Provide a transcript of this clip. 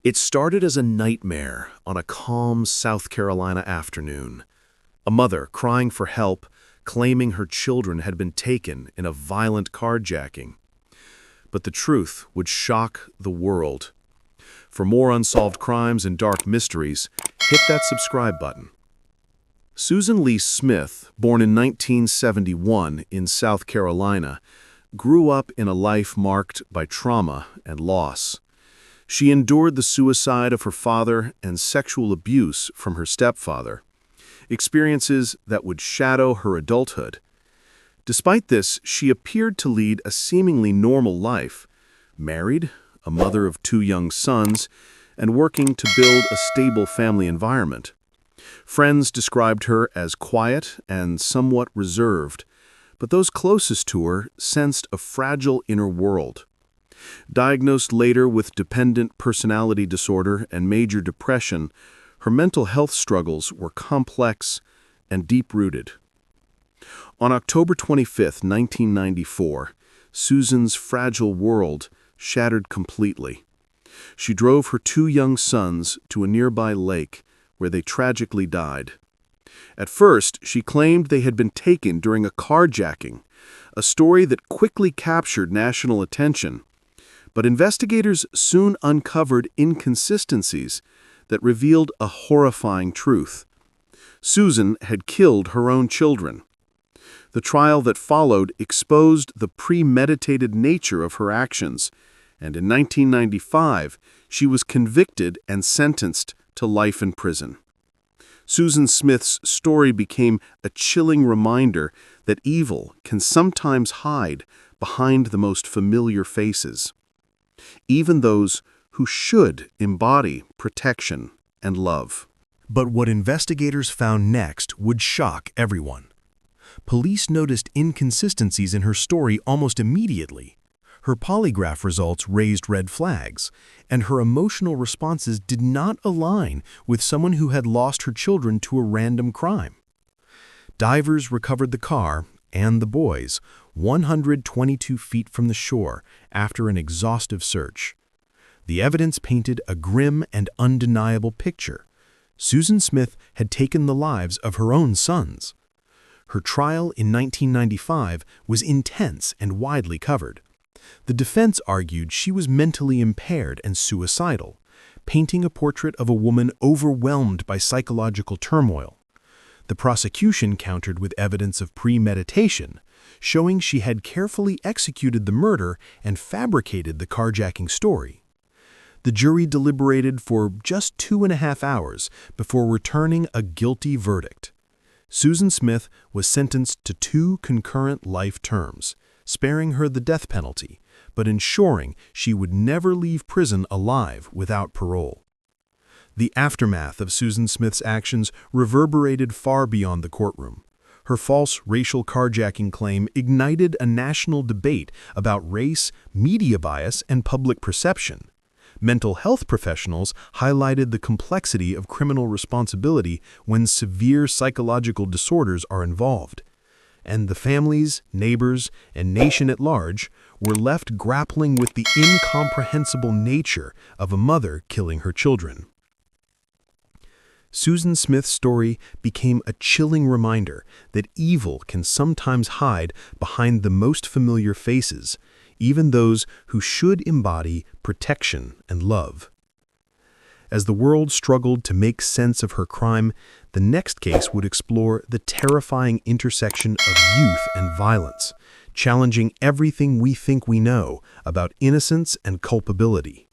It started as a nightmare on a calm South Carolina afternoon. A mother crying for help, claiming her children had been taken in a violent carjacking. But the truth would shock the world. For more unsolved crimes and dark mysteries, hit that subscribe button. Susan Lee Smith, born in 1971 in South Carolina, grew up in a life marked by trauma and loss. She endured the suicide of her father and sexual abuse from her stepfather, experiences that would shadow her adulthood. Despite this, she appeared to lead a seemingly normal life, married, a mother of 2 young sons, and working to build a stable family environment. Friends described her as quiet and somewhat reserved, but those closest to her sensed a fragile inner world. Diagnosed later with dependent personality disorder and major depression, her mental health struggles were complex and deep-rooted. On October 25, 1994, Susan's fragile world shattered completely. She drove her 2 young sons to a nearby lake where they tragically died. At first, she claimed they had been taken during a carjacking, a story that quickly captured national attention. But investigators soon uncovered inconsistencies that revealed a horrifying truth. Susan had killed her own children. The trial that followed exposed the premeditated nature of her actions, and in 1995, she was convicted and sentenced to life in prison. Susan Smith's story became a chilling reminder that evil can sometimes hide behind the most familiar faces, even those who should embody protection and love. But what investigators found next would shock everyone. Police noticed inconsistencies in her story almost immediately. Her polygraph results raised red flags, and her emotional responses did not align with someone who had lost her children to a random crime. Divers recovered the car and the boys 122 feet from the shore after an exhaustive search. The evidence painted a grim and undeniable picture. Susan Smith had taken the lives of her own sons. Her trial in 1995 was intense and widely covered. The defense argued she was mentally impaired and suicidal, painting a portrait of a woman overwhelmed by psychological turmoil. The prosecution countered with evidence of premeditation, showing she had carefully executed the murder and fabricated the carjacking story. The jury deliberated for just 2.5 hours before returning a guilty verdict. Susan Smith was sentenced to 2 concurrent life terms, sparing her the death penalty, but ensuring she would never leave prison alive without parole. The aftermath of Susan Smith's actions reverberated far beyond the courtroom. Her false racial carjacking claim ignited a national debate about race, media bias, and public perception. Mental health professionals highlighted the complexity of criminal responsibility when severe psychological disorders are involved. And the families, neighbors, and nation at large were left grappling with the incomprehensible nature of a mother killing her children. Susan Smith's story became a chilling reminder that evil can sometimes hide behind the most familiar faces, even those who should embody protection and love. As the world struggled to make sense of her crime, the next case would explore the terrifying intersection of youth and violence, challenging everything we think we know about innocence and culpability.